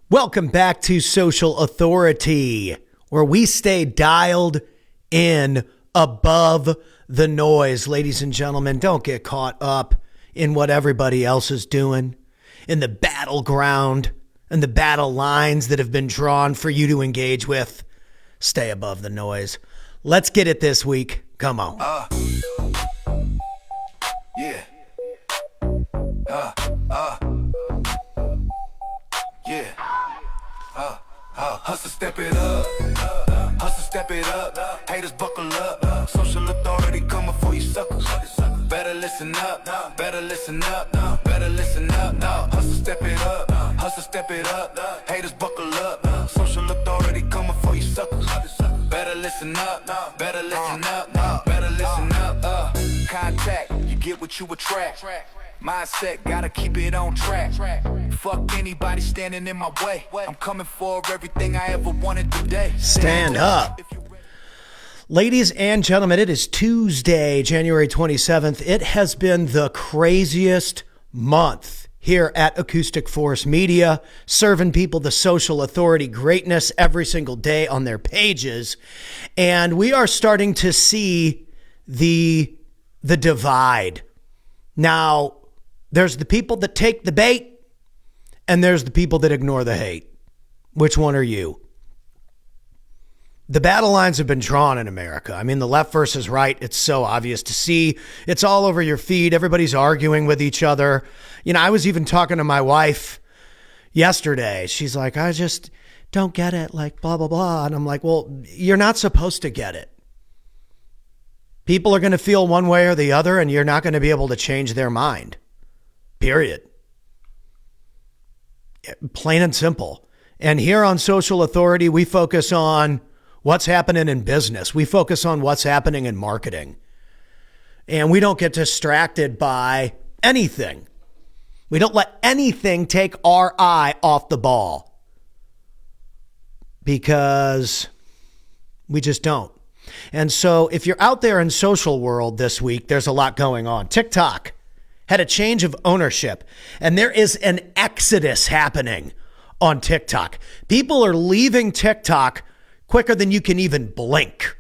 Welcome back to Social Authority, where we stay dialed in above the noise. Ladies and gentlemen, don't get caught up in what everybody else is doing, in the battleground and the battle lines that have been drawn for you to engage with. Stay above the noise. Let's get it this week. Come on. Yeah. Hustle, step it up. Hustle, step it up. Haters, buckle up. Social authority coming for you, suckers. Better listen up. Better listen up. Better listen up. Hustle, step it up. Hustle, step it up. Haters, buckle up. Social authority coming for you, suckers. Better listen up. Better listen up. Better listen up. Contact, you get what you attract. Mindset, gotta keep it on track. Fuck anybody standing in my way. I'm coming for everything I ever wanted today. Stand up. Ladies and gentlemen, it is Tuesday, January 27th. It has been the craziest month here at Acoustic Force Media, serving people the social authority greatness every single day on their pages. And we are starting to see the divide. Now, there's the people that take the bait, and there's the people that ignore the hate. Which one are you? The battle lines have been drawn in America. I mean, the left versus right, it's so obvious to see. It's all over your feed. Everybody's arguing with each other. You know, I was even talking to my wife yesterday. She's like, I just don't get it, like blah, blah, blah. And I'm like, well, you're not supposed to get it. People are going to feel one way or the other, and you're not going to be able to change their mind. Period. Plain and simple. And here on Social Authority, we focus on what's happening in business. We focus on what's happening in marketing. And we don't get distracted by anything. We don't let anything take our eye off the ball. Because we just don't. And so if you're out there in social world this week, there's a lot going on. TikTok had a change of ownership, and there is an exodus happening on TikTok. People are leaving TikTok quicker than you can even blink.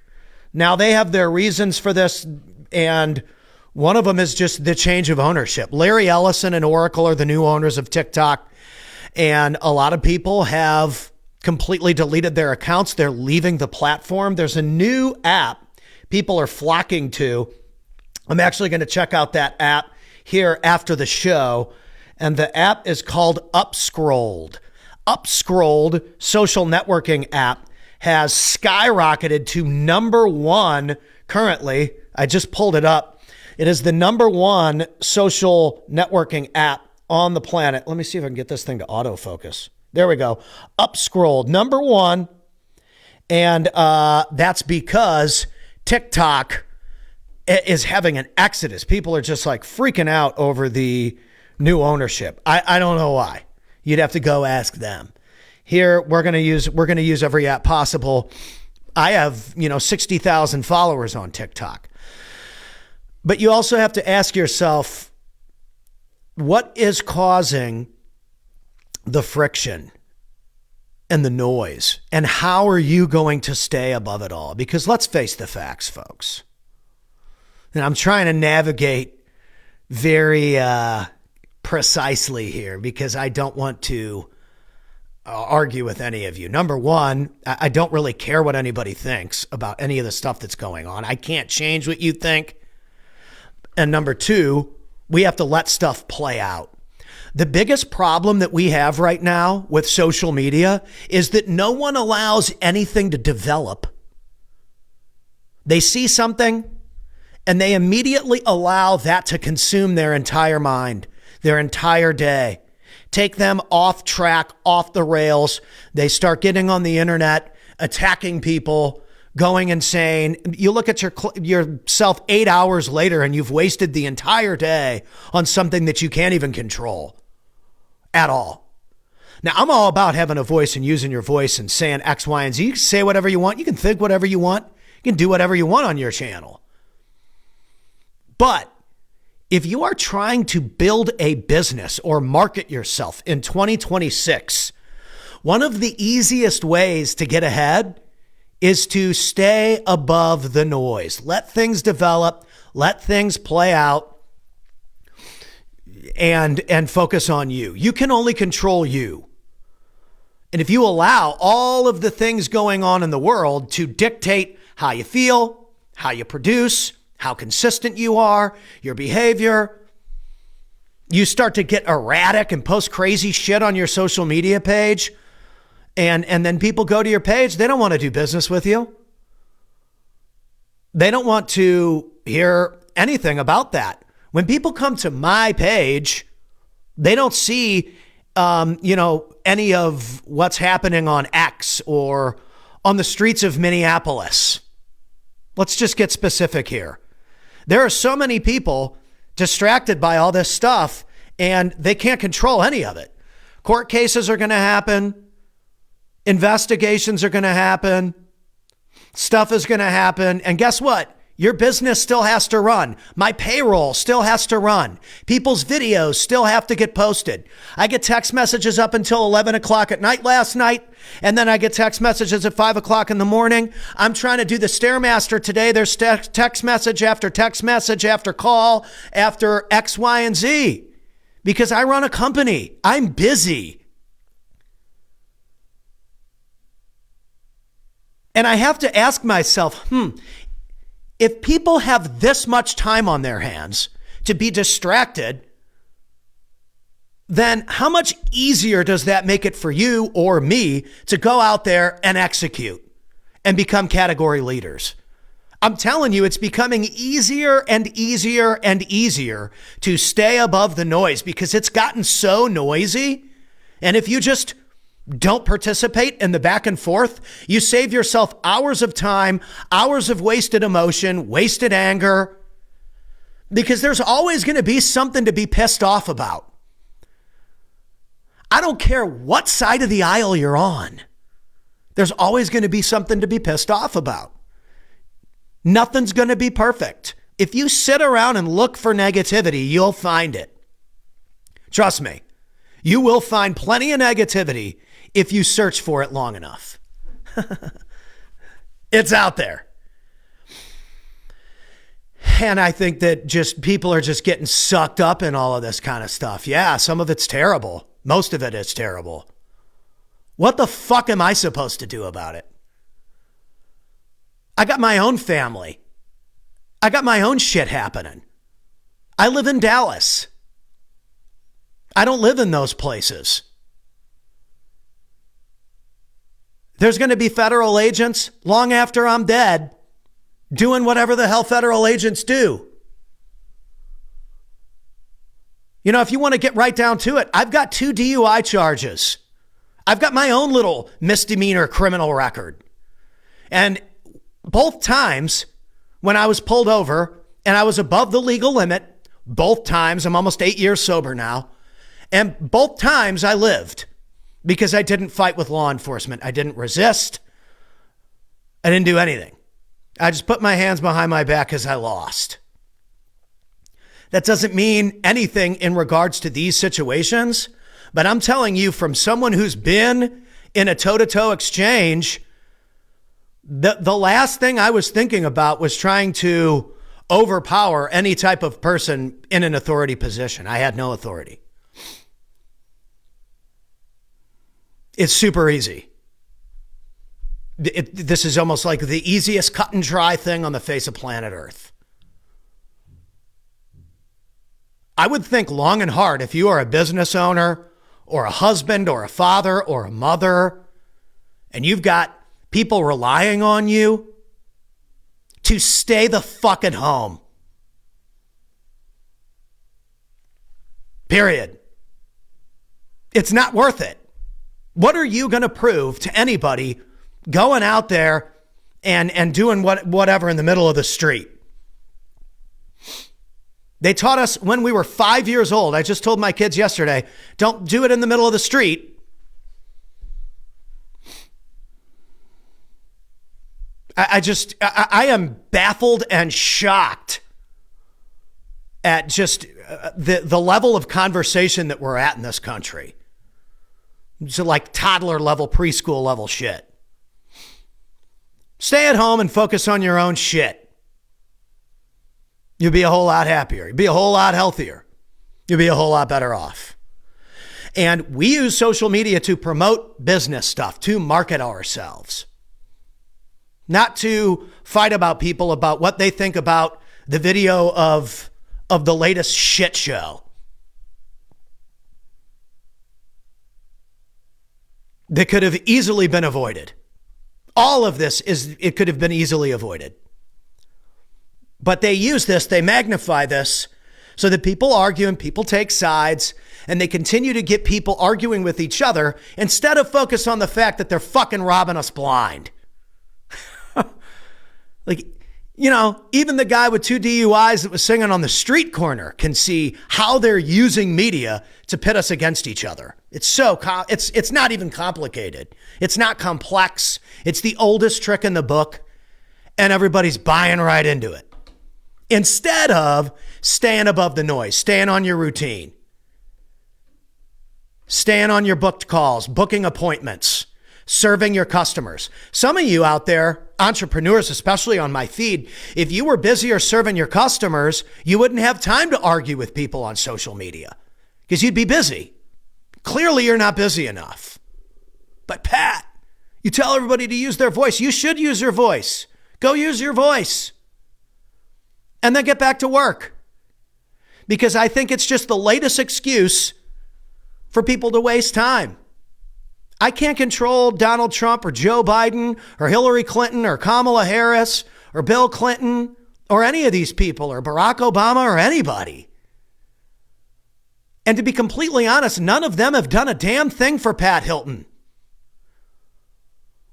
Now, they have their reasons for this, and one of them is just the change of ownership. Larry Ellison and Oracle are the new owners of TikTok, and a lot of people have completely deleted their accounts. They're leaving the platform. There's a new app people are flocking to. I'm actually going to check out that app here after the show. And the app is called Upscrolled. Upscrolled social networking app has skyrocketed to number one currently. I just pulled it up. It is the number one social networking app on the planet. Let me see if I can get this thing to autofocus. There we go. Upscrolled, number one. And that's because TikTok is having an exodus. People are just like freaking out over the new ownership. I don't know why. You'd have to go ask them. Here, we're going to use every app possible. I have, 60,000 followers on TikTok. But you also have to ask yourself, what is causing the friction and the noise, and how are you going to stay above it all? Because let's face the facts, folks. And I'm trying to navigate very precisely here because I don't want to argue with any of you. Number one, I don't really care what anybody thinks about any of the stuff that's going on. I can't change what you think. And number two, we have to let stuff play out. The biggest problem that we have right now with social media is that no one allows anything to develop. They see something and they immediately allow that to consume their entire mind, their entire day. Take them off track, off the rails. They start getting on the internet, attacking people, going insane. You look at yourself 8 hours later and you've wasted the entire day on something that you can't even control at all. Now, I'm all about having a voice and using your voice and saying X, Y, and Z. You can say whatever you want. You can think whatever you want. You can do whatever you want on your channel. But if you are trying to build a business or market yourself in 2026 One of the easiest ways to get ahead is to stay above the noise. Let things develop, let things play out, and focus on you. You can only control you. And if you allow all of the things going on in the world to dictate how you feel, how you produce, how consistent you are, your behavior, you start to get erratic and post crazy shit on your social media page. And then people go to your page. They don't want to do business with you. They don't want to hear anything about that. When people come to my page, they don't see, any of what's happening on X or on the streets of Minneapolis. Let's just get specific here. There are so many people distracted by all this stuff, and they can't control any of it. Court cases are going to happen. Investigations are going to happen. Stuff is going to happen. And guess what? Your business still has to run. My payroll still has to run. People's videos still have to get posted. I get text messages up until 11 o'clock at night last night. And then I get text messages at 5 o'clock in the morning. I'm trying to do the Stairmaster today. There's text message after call after X, Y, and Z. Because I run a company. I'm busy. And I have to ask myself, if people have this much time on their hands to be distracted, then how much easier does that make it for you or me to go out there and execute and become category leaders? I'm telling you, it's becoming easier and easier and easier to stay above the noise because it's gotten so noisy. And if you just don't participate in the back and forth, you save yourself hours of time, hours of wasted emotion, wasted anger, because there's always going to be something to be pissed off about. I don't care what side of the aisle you're on. There's always going to be something to be pissed off about. Nothing's going to be perfect. If you sit around and look for negativity, you'll find it. Trust me, you will find plenty of negativity if you search for it long enough. It's out there. And I think that just people are just getting sucked up in all of this kind of stuff. Yeah, some of it's terrible. Most of it is terrible. What the fuck am I supposed to do about it? I got my own family. I got my own shit happening. I live in Dallas. I don't live in those places. There's going to be federal agents long after I'm dead doing whatever the hell federal agents do. You know, if you want to get right down to it, I've got 2 DUI charges. I've got my own little misdemeanor criminal record. And both times when I was pulled over and I was above the legal limit, both times, I'm almost 8 years sober now, and both times I lived. Because I didn't fight with law enforcement. I didn't resist. I didn't do anything. I just put my hands behind my back because I lost. That doesn't mean anything in regards to these situations, but I'm telling you from someone who's been in a toe-to-toe exchange, the last thing I was thinking about was trying to overpower any type of person in an authority position. I had no authority. It's super easy. This is almost like the easiest cut and dry thing on the face of planet Earth. I would think long and hard if you are a business owner or a husband or a father or a mother, and you've got people relying on you to stay the fuck at home. Period. It's not worth it. What are you going to prove to anybody going out there and doing whatever in the middle of the street? They taught us when we were 5 years old. I just told my kids yesterday, don't do it in the middle of the street. I am baffled and shocked at just the level of conversation that we're at in this country. It's like toddler level, preschool level shit. Stay at home and focus on your own shit. You'll be a whole lot happier. You'll be a whole lot healthier. You'll be a whole lot better off. And we use social media to promote business stuff, to market ourselves. Not to fight about people about what they think about the video of the latest shit show. That could have easily been avoided. All of this it could have been easily avoided. But they use this, they magnify this so that people argue and people take sides and they continue to get people arguing with each other instead of focus on the fact that they're fucking robbing us blind. Like, you know, even the guy with 2 DUIs that was singing on the street corner can see how they're using media to pit us against each other. It's it's not even complicated. It's not complex. It's the oldest trick in the book, and everybody's buying right into it. Instead of staying above the noise, staying on your routine, staying on your booked calls, booking appointments, serving your customers. Some of you out there, entrepreneurs, especially on my feed, if you were busier serving your customers, you wouldn't have time to argue with people on social media because you'd be busy. Clearly, you're not busy enough. But Pat, you tell everybody to use their voice. You should use your voice. Go use your voice. And then get back to work. Because I think it's just the latest excuse for people to waste time. I can't control Donald Trump or Joe Biden or Hillary Clinton or Kamala Harris or Bill Clinton or any of these people or Barack Obama or anybody. And to be completely honest, none of them have done a damn thing for Pat Hilton.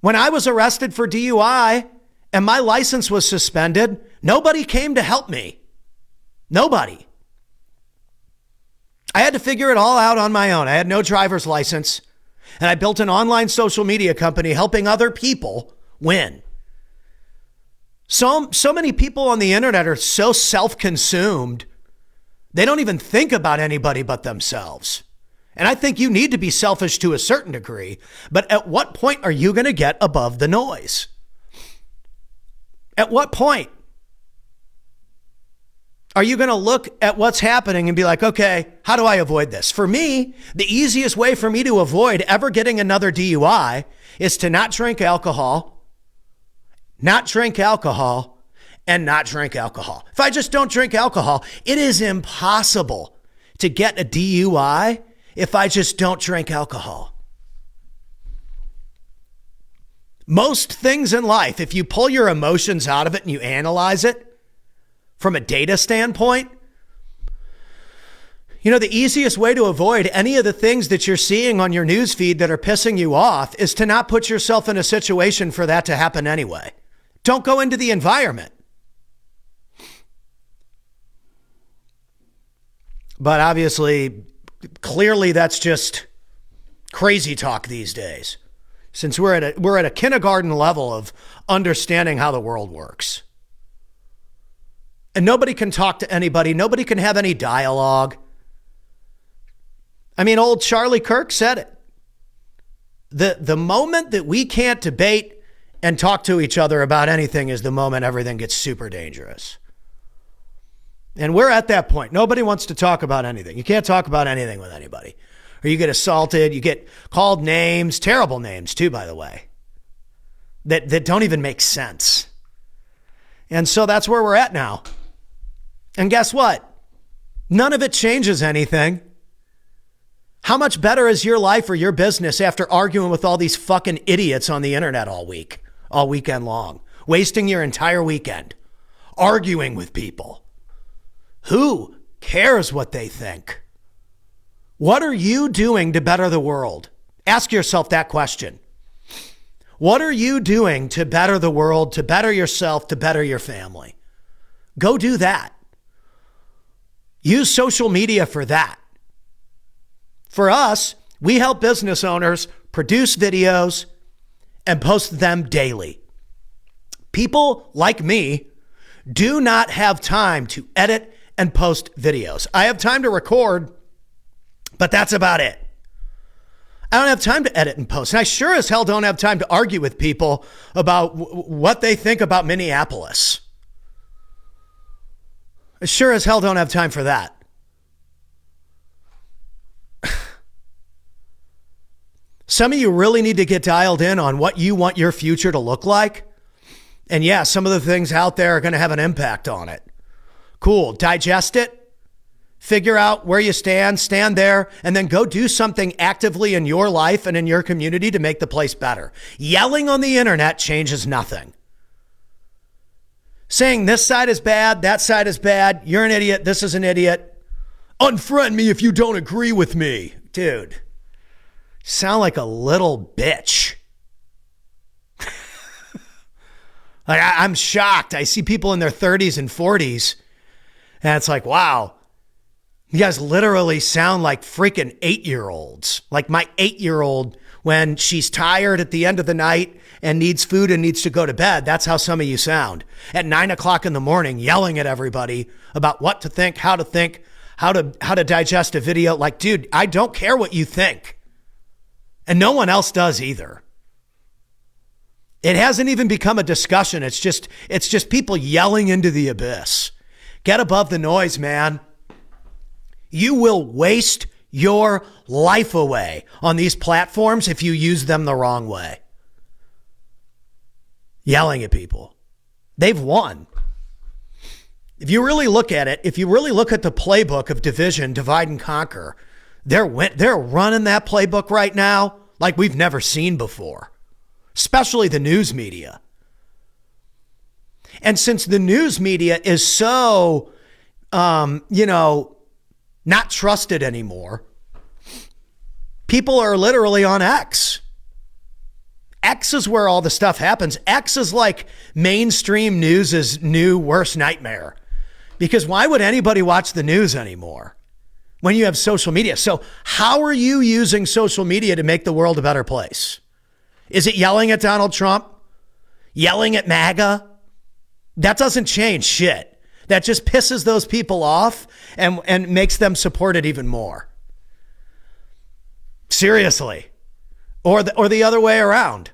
When I was arrested for DUI and my license was suspended, nobody came to help me. Nobody. I had to figure it all out on my own. I had no driver's license. And I built an online social media company helping other people win. So many people on the internet are so self-consumed, they don't even think about anybody but themselves. And I think you need to be selfish to a certain degree, but at what point are you going to get above the noise? At what point are you going to look at what's happening and be like, okay, how do I avoid this? For me, the easiest way for me to avoid ever getting another DUI is to not drink alcohol, and not drink alcohol. If I just don't drink alcohol, it is impossible to get a DUI if I just don't drink alcohol. Most things in life, if you pull your emotions out of it and you analyze it, from a data standpoint, you know, the easiest way to avoid any of the things that you're seeing on your news feed that are pissing you off is to not put yourself in a situation for that to happen anyway. Don't go into the environment. But obviously, clearly that's just crazy talk these days, since we're at a kindergarten level of understanding how the world works. And nobody can talk to anybody. Nobody can have any dialogue. I mean, old Charlie Kirk said it. The moment that we can't debate and talk to each other about anything is the moment everything gets super dangerous. And we're at that point. Nobody wants to talk about anything. You can't talk about anything with anybody. Or you get assaulted. You get called names, terrible names too, by the way, that don't even make sense. And so that's where we're at now. And guess what? None of it changes anything. How much better is your life or your business after arguing with all these fucking idiots on the internet all weekend long, wasting your entire weekend, arguing with people? Who cares what they think? What are you doing to better the world? Ask yourself that question. What are you doing to better the world, to better yourself, to better your family? Go do that. Use social media for that. For us, we help business owners produce videos and post them daily. People like me do not have time to edit and post videos. I have time to record, but that's about it. I don't have time to edit and post. And I sure as hell don't have time to argue with people about what they think about Minneapolis. I sure as hell don't have time for that. Some of you really need to get dialed in on what you want your future to look like. And yeah, some of the things out there are going to have an impact on it. Cool. Digest it. Figure out where you stand there, and then go do something actively in your life and in your community to make the place better. Yelling on the internet changes nothing. Saying this side is bad, that side is bad, you're an idiot, this is an idiot. Unfriend me if you don't agree with me. Dude, sound like a little bitch. Like, I'm shocked. I see people in their 30s and 40s, and it's like, wow, you guys literally sound like freaking 8-year-olds. Like my 8-year-old, when she's tired at the end of the night and needs food and needs to go to bed, that's how some of you sound. At 9 o'clock in the morning, yelling at everybody about what to think, how to digest a video. Like, dude, I don't care what you think. And no one else does either. It hasn't even become a discussion. It's just people yelling into the abyss. Get above the noise, man. You will waste your life away on these platforms if you use them the wrong way. Yelling at people. They've won. If you really look at it, if you really look at the playbook of division, divide and conquer, they're running that playbook right now like we've never seen before. Especially the news media. And since the news media is so, not trusted anymore, people are literally on X. X is where all the stuff happens. X is like mainstream news's new worst nightmare. Because why would anybody watch the news anymore when you have social media? So how are you using social media to make the world a better place? Is it yelling at Donald Trump? Yelling at MAGA? That doesn't change shit. That just pisses those people off and makes them support it even more. Seriously. Or the other way around.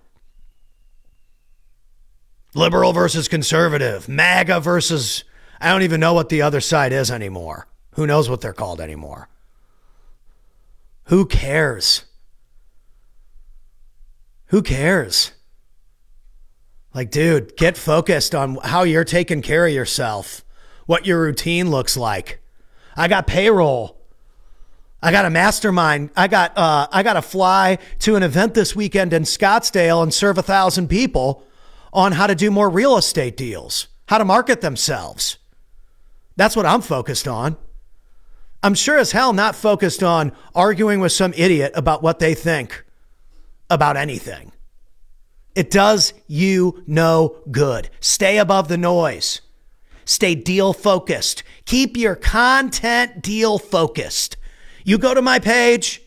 Liberal versus conservative. MAGA versus, I don't even know what the other side is anymore. Who knows what they're called anymore? Who cares? Who cares? Like, dude, get focused on how you're taking care of yourself, what your routine looks like. I got payroll. I got a mastermind. I got to fly to an event this weekend in Scottsdale and serve 1,000 people on how to do more real estate deals, how to market themselves. That's what I'm focused on. I'm sure as hell not focused on arguing with some idiot about what they think about anything. It does you no good. Stay above the noise. Stay deal focused. Keep your content deal focused. You go to my page,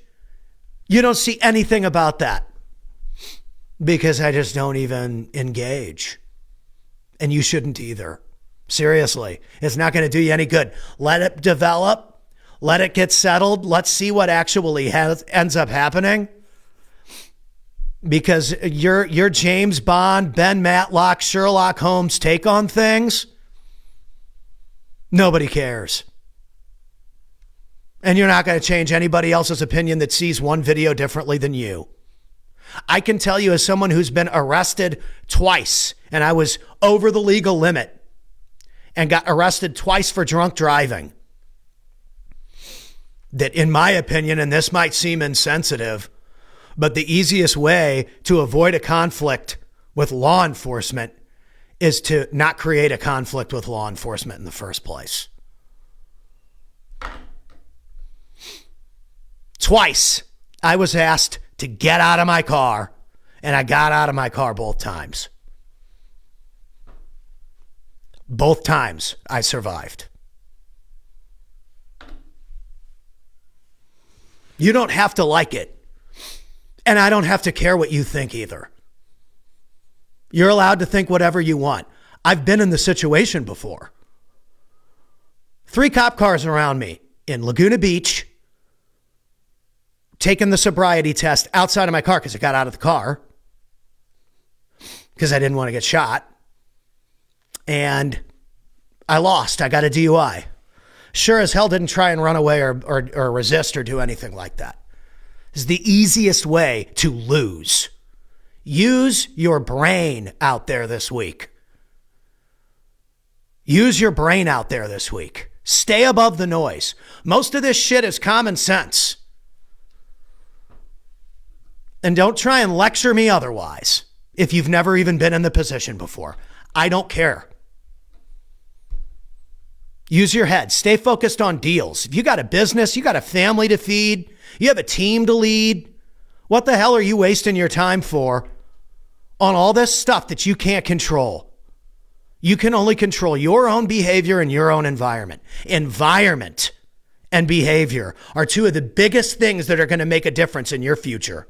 you don't see anything about that because I just don't even engage. And you shouldn't either. Seriously, it's not going to do you any good. Let it develop. Let it get settled. Let's see what actually ends up happening. Because your James Bond, Ben Matlock, Sherlock Holmes take on things, nobody cares. And you're not going to change anybody else's opinion that sees one video differently than you. I can tell you as someone who's been arrested twice, and I was over the legal limit and got arrested twice for drunk driving, that in my opinion, and this might seem insensitive, but the easiest way to avoid a conflict with law enforcement is to not create a conflict with law enforcement in the first place. Twice, I was asked to get out of my car, and I got out of my car both times. Both times, I survived. You don't have to like it. And I don't have to care what you think either. You're allowed to think whatever you want. I've been in the situation before. 3 cop cars around me in Laguna Beach, taken the sobriety test outside of my car because I got out of the car because I didn't want to get shot. And I lost. I got a DUI. Sure as hell didn't try and run away or resist or do anything like that. It's the easiest way to lose. Use your brain out there this week. Use your brain out there this week. Stay above the noise. Most of this shit is common sense. And don't try and lecture me otherwise if you've never even been in the position before. I don't care. Use your head. Stay focused on deals. If you got a business, you got a family to feed, you have a team to lead, what the hell are you wasting your time for on all this stuff that you can't control? You can only control your own behavior and your own environment. Environment and behavior are two of the biggest things that are going to make a difference in your future.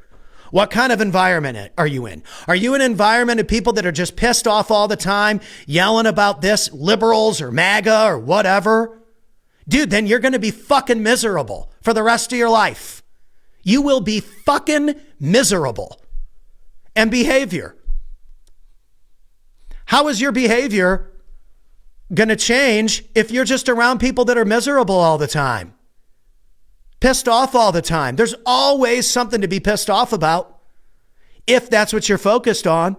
What kind of environment are you in? Are you in an environment of people that are just pissed off all the time, yelling about this, liberals or MAGA or whatever? Dude, then you're going to be fucking miserable for the rest of your life. You will be fucking miserable. And behavior. How is your behavior going to change if you're just around people that are miserable all the time? Pissed off all the time. There's always something to be pissed off about if that's what you're focused on.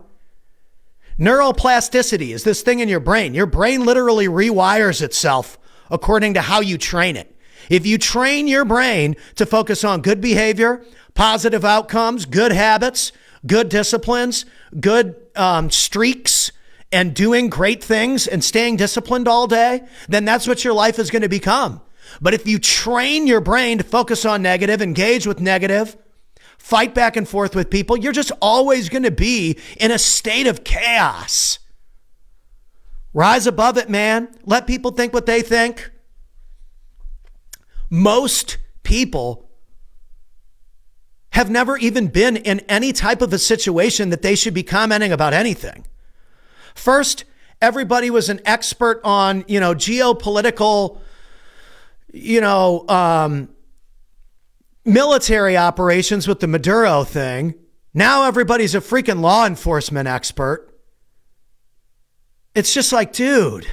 Neuroplasticity is this thing in your brain. Your brain literally rewires itself according to how you train it. If you train your brain to focus on good behavior, positive outcomes, good habits, good disciplines, good streaks, and doing great things and staying disciplined all day, then that's what your life is going to become. But if you train your brain to focus on negative, engage with negative, fight back and forth with people, you're just always going to be in a state of chaos. Rise above it, man. Let people think what they think. Most people have never even been in any type of a situation that they should be commenting about anything. First, everybody was an expert on, geopolitical, military operations with the Maduro thing. Now everybody's a freaking law enforcement expert. It's just like, dude,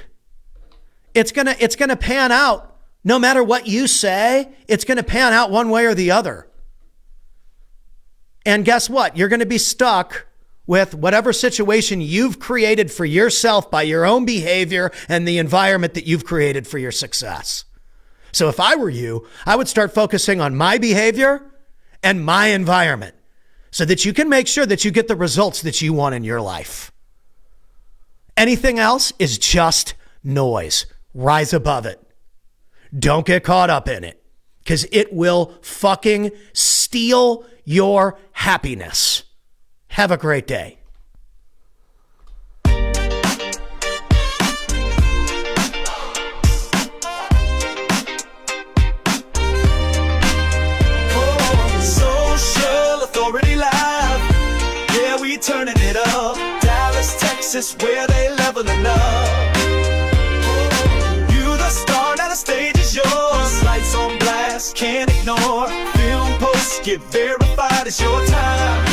it's gonna pan out. No matter what you say, it's gonna pan out one way or the other. And guess what? You're gonna be stuck with whatever situation you've created for yourself by your own behavior and the environment that you've created for your success. So if I were you, I would start focusing on my behavior and my environment so that you can make sure that you get the results that you want in your life. Anything else is just noise. Rise above it. Don't get caught up in it because it will fucking steal your happiness. Have a great day. Turning it up, Dallas, Texas, where they leveling up. You the star, now the stage is yours. Lights on blast, can't ignore. Film posts get verified, it's your time.